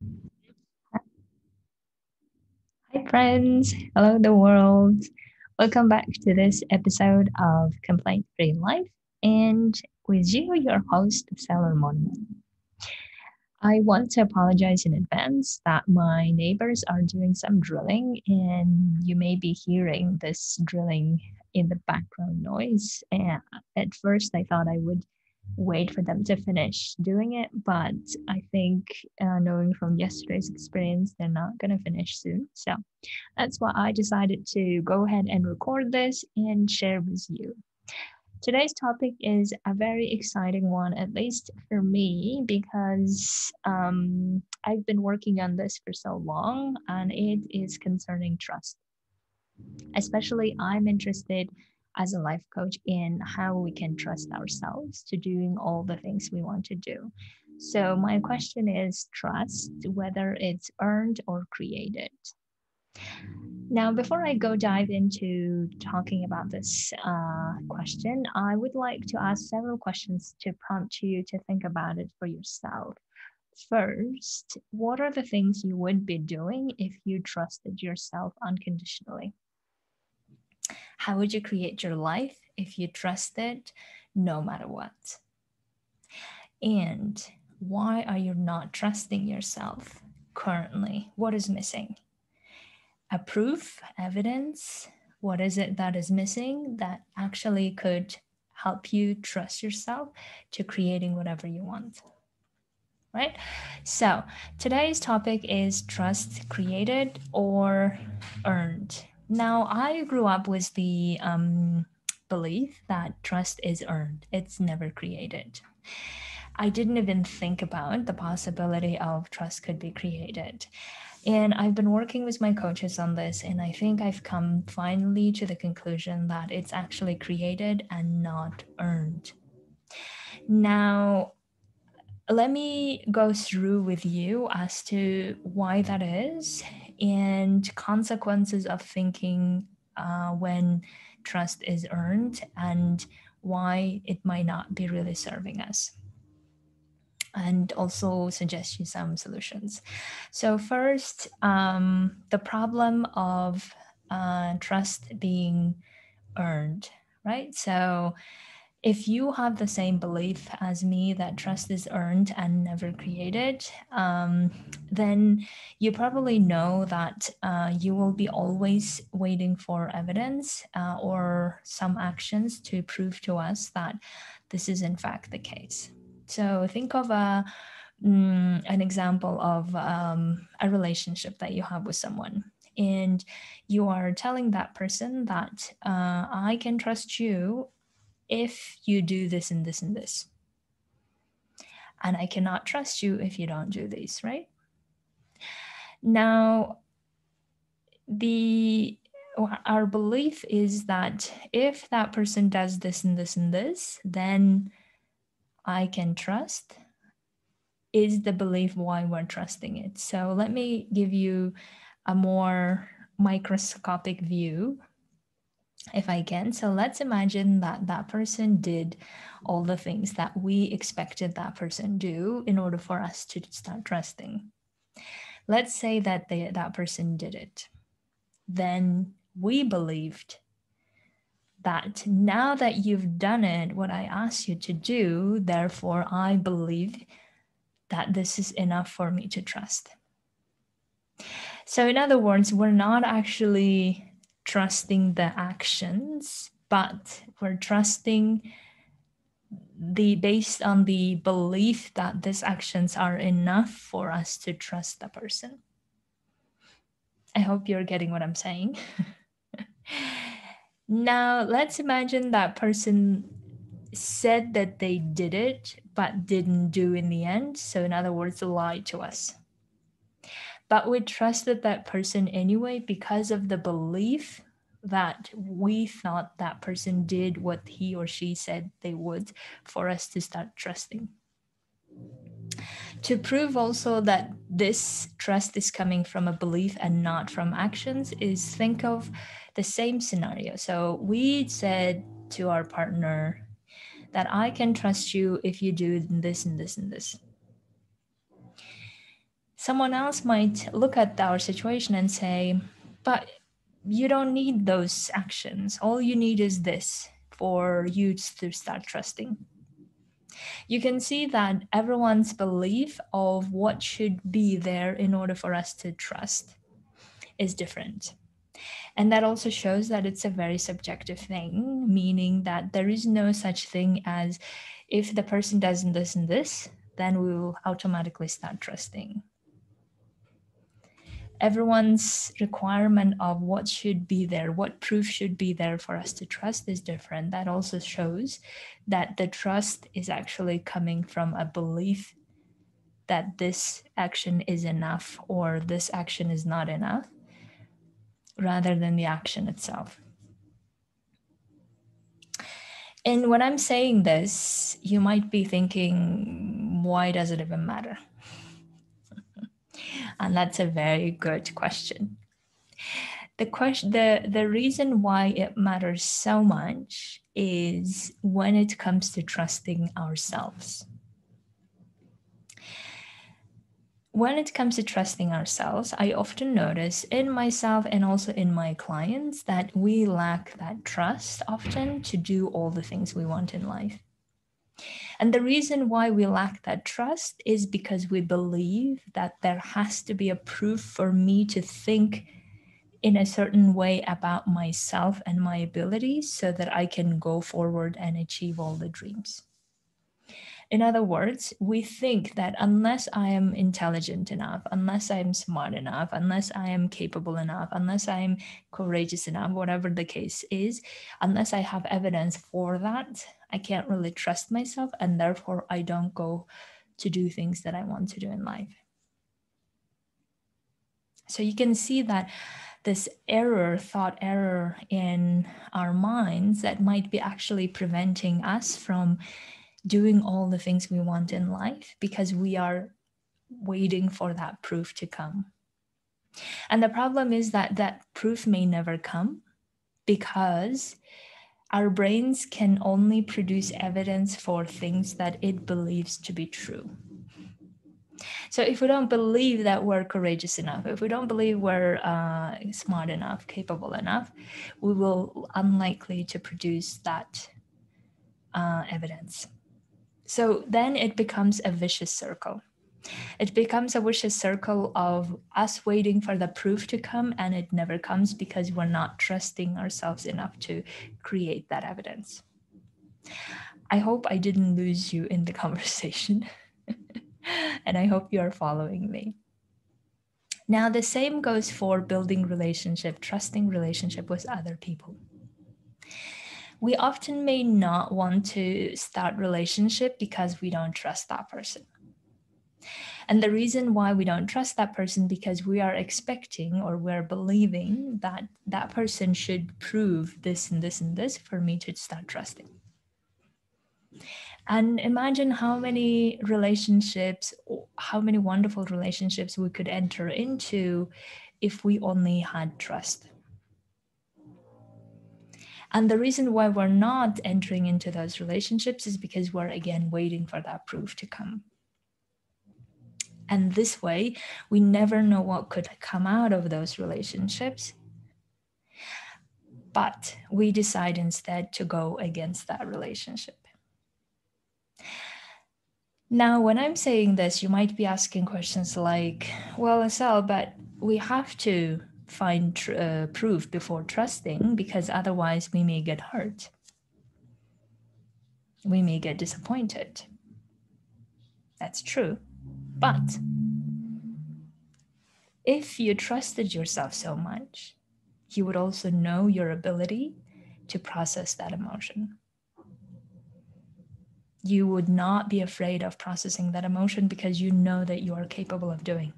Hi, friends. Hello, the world. Welcome back to this episode of Complaint Free Life. And with you, your host, Sailor Moon. I want to apologize in advance that my neighbors are doing some drilling, and you may be hearing this drilling in the background noise. And at first, I thought I would wait for them to finish doing it, but I think, knowing from yesterday's experience, they're not going to finish soon. So that's why I decided to go ahead and record this and share with you. Today's topic is a very exciting one, at least for me, because I've been working on this for so long, and it is concerning trust. Especially, I'm interested as a life coach in how we can trust ourselves to doing all the things we want to do. So, my question is trust, whether it's earned or created. Now, before I go dive into talking about this question, I would like to ask several questions to prompt you to think about it for yourself. First, what are the things you would be doing if you trusted yourself unconditionally? How would you create your life if you trusted no matter what? And why are you not trusting yourself currently? What is missing? A proof, evidence, what is it that is missing that actually could help you trust yourself to creating whatever you want, right? So today's topic is trust created or earned. Now, I grew up with the belief that trust is earned, it's never created. I didn't even think about the possibility of trust could be created. And I've been working with my coaches on this, and I think I've come finally to the conclusion that it's actually created and not earned. Now, let me go through with you as to why that is and consequences of thinking when trust is earned and why it might not be really serving us, and also suggest you some solutions. So, first, the problem of trust being earned, right? So, if you have the same belief as me that trust is earned and never created, then you probably know that you will be always waiting for evidence or some actions to prove to us that this is in fact the case. So think of an example of a relationship that you have with someone. And you are telling that person that I can trust you if you do this and this and this. And I cannot trust you if you don't do this, right? Now, the our belief is that if that person does this and this and this, then I can trust, is the belief why we're trusting it. So let me give you a more microscopic view if I can. So let's imagine that that person did all the things that we expected that person do in order for us to start trusting. Let's say that that person did it. Then we believed that now that you've done it, what I asked you to do, therefore I believe that this is enough for me to trust. So, in other words, we're not actually trusting the actions, but we're trusting the based on the belief that these actions are enough for us to trust the person. I hope you're getting what I'm saying. Now, let's imagine that person said that they did it, but didn't do in the end. So, in other words, lied to us. But we trusted that person anyway because of the belief that we thought that person did what he or she said they would for us to start trusting. To prove also that this trust is coming from a belief and not from actions is think of the same scenario. So we said to our partner that I can trust you if you do this and this and this. Someone else might look at our situation and say, but you don't need those actions. All you need is this for you to start trusting. You can see that everyone's belief of what should be there in order for us to trust is different. And that also shows that it's a very subjective thing, meaning that there is no such thing as if the person does this and this, then we will automatically start trusting. Everyone's requirement of what should be there, what proof should be there for us to trust is different. That also shows that the trust is actually coming from a belief that this action is enough or this action is not enough, rather than the action itself. And when I'm saying this, you might be thinking, why does it even matter? And that's a very good question. The reason why it matters so much is when it comes to trusting ourselves. When it comes to trusting ourselves, I often notice in myself and also in my clients that we lack that trust often to do all the things we want in life. And the reason why we lack that trust is because we believe that there has to be a proof for me to think in a certain way about myself and my abilities so that I can go forward and achieve all the dreams. In other words, we think that unless I am intelligent enough, unless I'm smart enough, unless I am capable enough, unless I'm courageous enough, whatever the case is, unless I have evidence for that, I can't really trust myself, and therefore I don't go to do things that I want to do in life. So you can see that this thought error in our minds that might be actually preventing us from doing all the things we want in life because we are waiting for that proof to come. And the problem is that that proof may never come because our brains can only produce evidence for things that it believes to be true. So if we don't believe that we're courageous enough, if we don't believe we're smart enough, capable enough, we will unlikely to produce that evidence. So then it becomes a vicious circle. It becomes a vicious circle of us waiting for the proof to come, and it never comes because we're not trusting ourselves enough to create that evidence. I hope I didn't lose you in the conversation, and I hope you are following me. Now, the same goes for building relationship, trusting relationship with other people. We often may not want to start relationship because we don't trust that person. And the reason why we don't trust that person because we are expecting or we're believing that that person should prove this and this and this for me to start trusting. And imagine how many relationships, how many wonderful relationships we could enter into if we only had trust. And the reason why we're not entering into those relationships is because we're again waiting for that proof to come. And this way, we never know what could come out of those relationships. But we decide instead to go against that relationship. Now, when I'm saying this, you might be asking questions like, well, Asel, but we have to find proof before trusting because otherwise we may get hurt. We may get disappointed. That's true. But if you trusted yourself so much, you would also know your ability to process that emotion. You would not be afraid of processing that emotion because you know that you are capable of doing.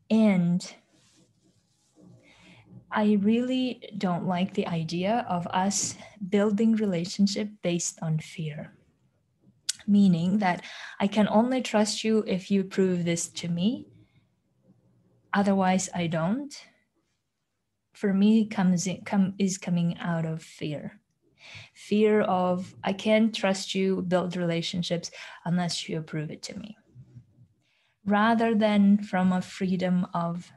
And I really don't like the idea of us building relationship based on fear. Meaning that I can only trust you if you prove this to me. Otherwise, I don't. For me, is coming out of fear. Fear of I can't trust you, build relationships unless you prove it to me. rather than from a freedom of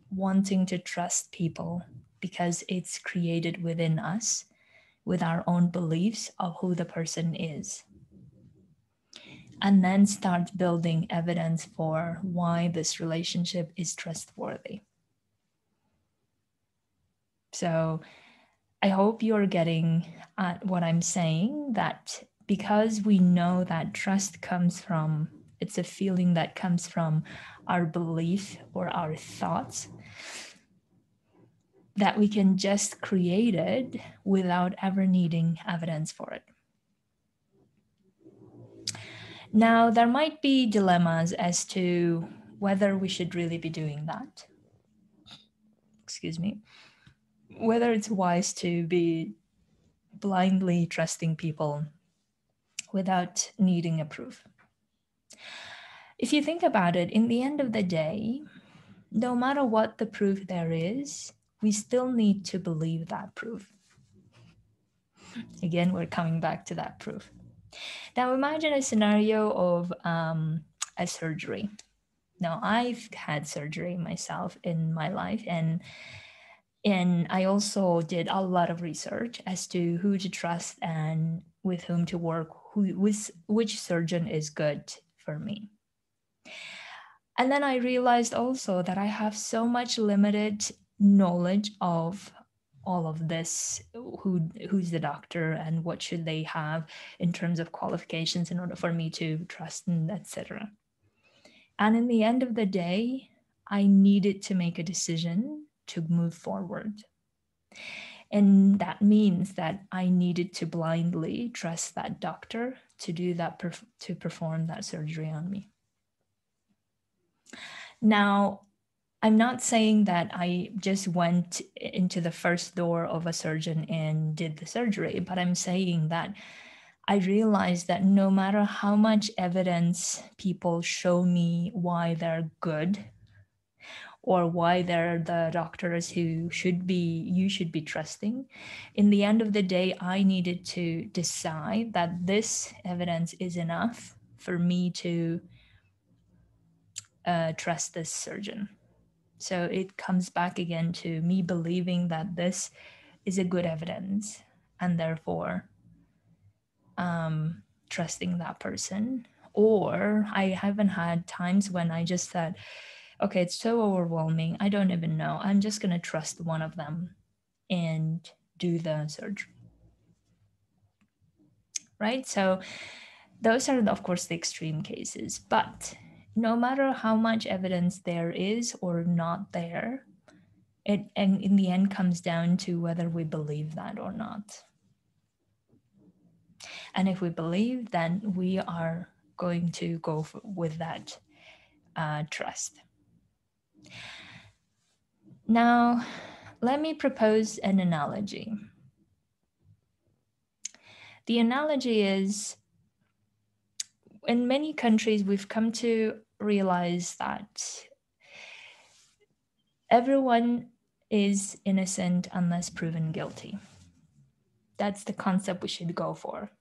wanting to trust people because it's created within us with our own beliefs of who the person is. And then start building evidence for why this relationship is trustworthy. So I hope you're getting at what I'm saying, that because we know that trust comes from, it's a feeling that comes from our belief or our thoughts, that we can just create it without ever needing evidence for it. Now, there might be dilemmas as to whether we should really be doing that. Excuse me. Whether it's wise to be blindly trusting people without needing a proof. If you think about it, in the end of the day, no matter what the proof there is, we still need to believe that proof. Again, we're coming back to that proof. Now, imagine a scenario of a surgery. Now, I've had surgery myself in my life, and I also did a lot of research as to who to trust and with whom to work, which surgeon is good for me. And then I realized also that I have so much limited knowledge of all of this, who's the doctor and what should they have in terms of qualifications in order for me to trust, and etc. And in the end of the day, I needed to make a decision to move forward. And that means that I needed to blindly trust that doctor to do that, to perform that surgery on me. Now, I'm not saying that I just went into the first door of a surgeon and did the surgery, but I'm saying that I realized that no matter how much evidence people show me why they're good or why they're the doctors who you should be trusting, in the end of the day, I needed to decide that this evidence is enough for me to trust this surgeon. So it comes back again to me believing that this is a good evidence, and therefore trusting that person. Or I haven't had times when I just said, okay, it's so overwhelming, I don't even know, I'm just going to trust one of them and do the surgery. Right? So those are, of course, the extreme cases. But no matter how much evidence there is or not there, it and in the end comes down to whether we believe that or not. And if we believe, then we are going to go with that trust. Now, let me propose an analogy. The analogy is, in many countries, we've come to realize that everyone is innocent unless proven guilty. That's the concept we should go for.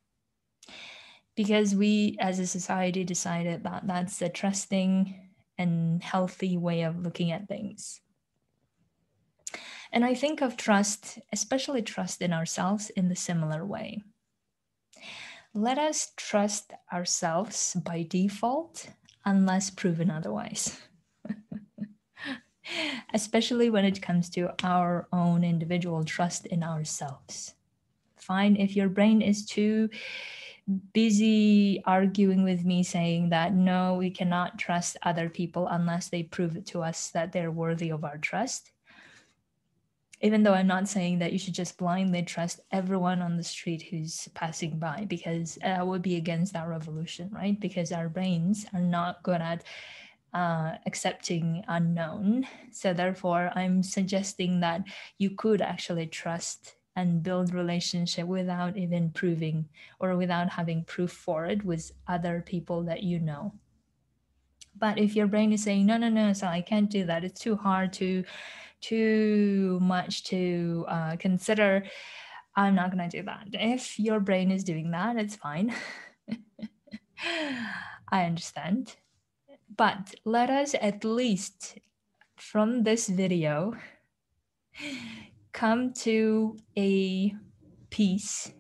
Because we, as a society, decided that that's a trusting and healthy way of looking at things. And I think of trust, especially trust in ourselves, in the similar way. Let us trust ourselves by default unless proven otherwise. Especially when it comes to our own individual trust in ourselves. Fine, if your brain is too busy arguing with me saying that no, we cannot trust other people unless they prove it to us that they're worthy of our trust. Even though I'm not saying that you should just blindly trust everyone on the street who's passing by, because that would be against our evolution, right? Because our brains are not good at accepting unknown. So therefore, I'm suggesting that you could actually trust and build relationship without even proving or without having proof for it with other people that you know. But if your brain is saying, no, so I can't do that, it's too hard, too much to consider, I'm not going to do that. If your brain is doing that, it's fine. I understand. But let us at least from this video come to a peace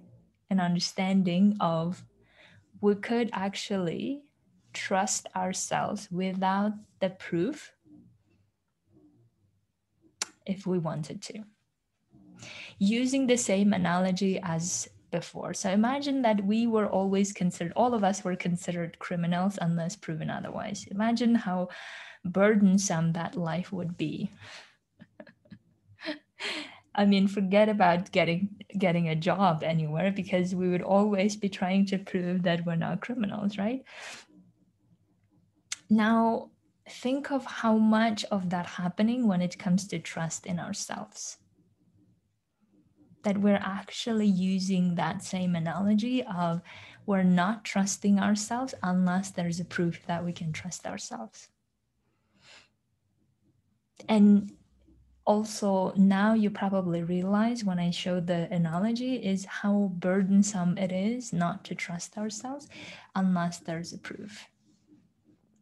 and understanding of we could actually trust ourselves without the proof if we wanted to. Using the same analogy as before. So imagine that we were always considered, all of us were considered criminals unless proven otherwise. Imagine how burdensome that life would be. I mean, forget about getting a job anywhere, because we would always be trying to prove that we're not criminals, right? Now, think of how much of that happening when it comes to trust in ourselves. That we're actually using that same analogy of we're not trusting ourselves unless there's a proof that we can trust ourselves. And also now you probably realize when I showed the analogy is how burdensome it is not to trust ourselves unless there's a proof,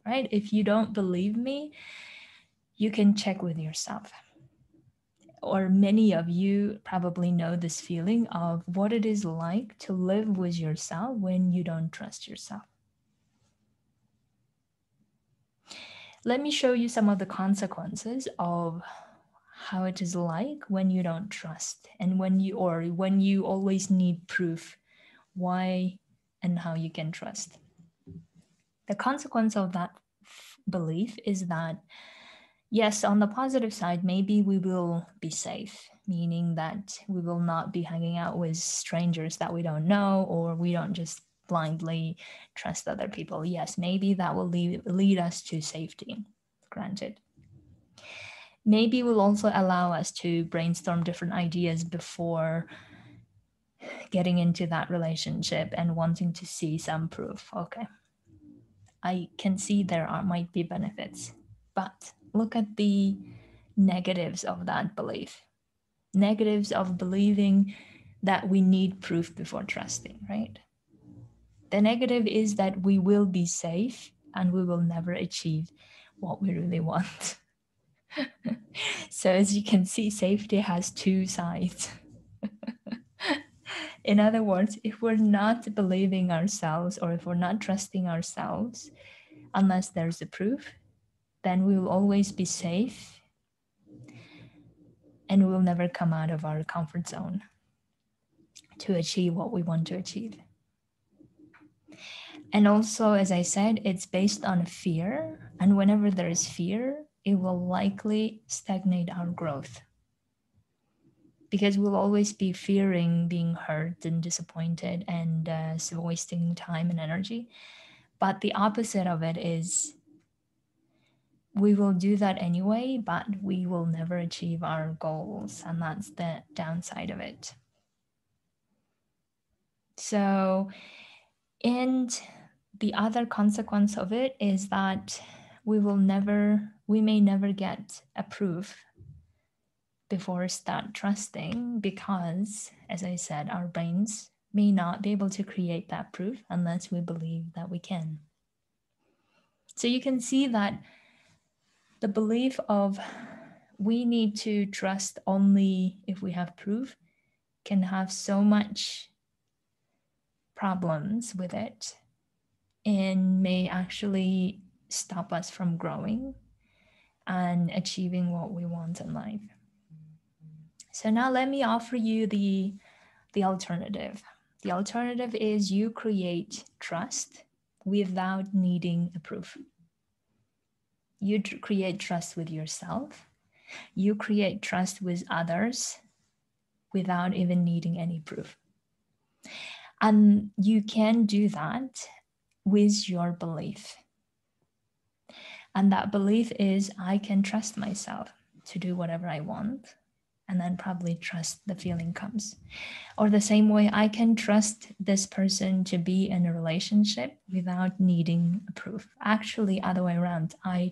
right? If you don't believe me, you can check with yourself. Or many of you probably know this feeling of what it is like to live with yourself when you don't trust yourself. Let me show you some of the consequences of how it is like when you don't trust and when you always need proof why and how you can trust. The consequence of that belief is that, yes, on the positive side, maybe we will be safe, meaning that we will not be hanging out with strangers that we don't know, or we don't just blindly trust other people. Yes, maybe that will lead us to safety, granted. Maybe will also allow us to brainstorm different ideas before getting into that relationship and wanting to see some proof. Okay, I can see might be benefits, but look at the negatives of that belief. Negatives of believing that we need proof before trusting, right? The negative is that we will be safe and we will never achieve what we really want. So as you can see, safety has two sides. In other words, if we're not believing ourselves or if we're not trusting ourselves, unless there's a proof, then we will always be safe and we will never come out of our comfort zone to achieve what we want to achieve. And also, as I said, it's based on fear. And whenever there is fear, it will likely stagnate our growth. Because we'll always be fearing being hurt and disappointed and so wasting time and energy. But the opposite of it is we will do that anyway, but we will never achieve our goals. And that's the downside of it. So, and the other consequence of it is that we may never get a proof before start trusting, because, as I said, our brains may not be able to create that proof unless we believe that we can. So you can see that the belief of we need to trust only if we have proof can have so much problems with it and may actually stop us from growing and achieving what we want in life. So now let me offer you the alternative. The alternative is you create trust without needing a proof. You create trust with yourself. You create trust with others without even needing any proof. And you can do that with your belief. And that belief is I can trust myself to do whatever I want, and then probably trust the feeling comes. Or the same way I can trust this person to be in a relationship without needing a proof. Actually, other way around. I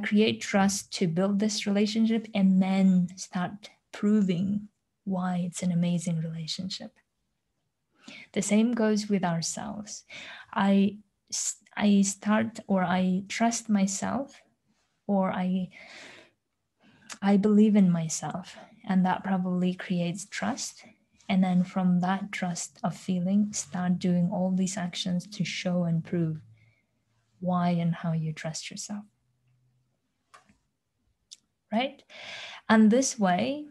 create trust to build this relationship and then start proving why it's an amazing relationship. The same goes with ourselves. I I start, or I trust myself, or I believe in myself, and that probably creates trust. And then from that trust of feeling, start doing all these actions to show and prove why and how you trust yourself. Right? And this way,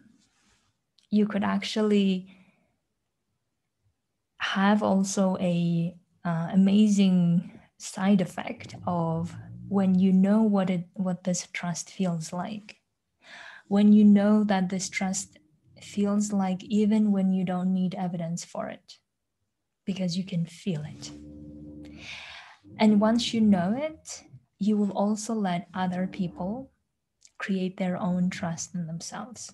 you could actually have also a amazing side effect of when you know what this trust feels like. When you know that this trust feels like even when you don't need evidence for it, because you can feel it. And once you know it, you will also let other people create their own trust in themselves.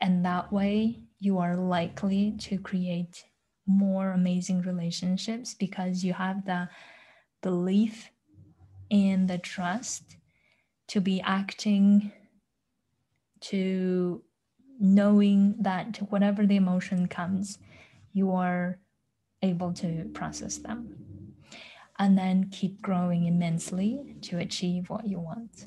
And that way, you are likely to create more amazing relationships because you have the belief and the trust to be acting, to knowing that whatever the emotion comes, you are able to process them and then keep growing immensely to achieve what you want.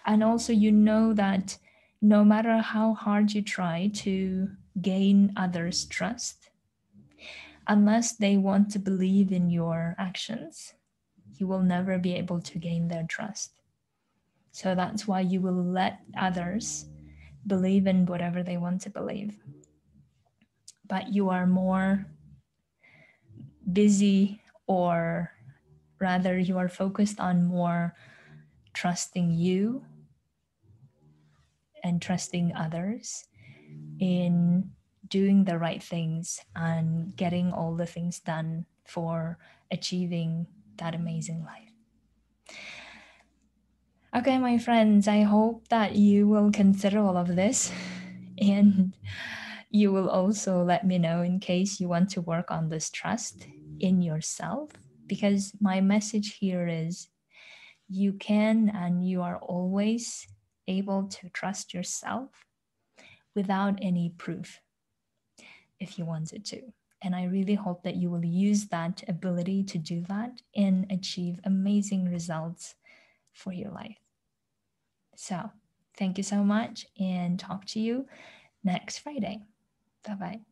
And also, you know that no matter how hard you try to gain others' trust, unless they want to believe in your actions, you will never be able to gain their trust. So that's why you will let others believe in whatever they want to believe. But you are more busy, or rather, you are focused on more trusting you and trusting others in doing the right things and getting all the things done for achieving that amazing life. Okay, my friends, I hope that you will consider all of this and you will also let me know in case you want to work on this trust in yourself, because my message here is you can and you are always able to trust yourself without any proof if you wanted to. And I really hope that you will use that ability to do that and achieve amazing results for your life. So thank you so much, and talk to you next Friday. Bye-bye.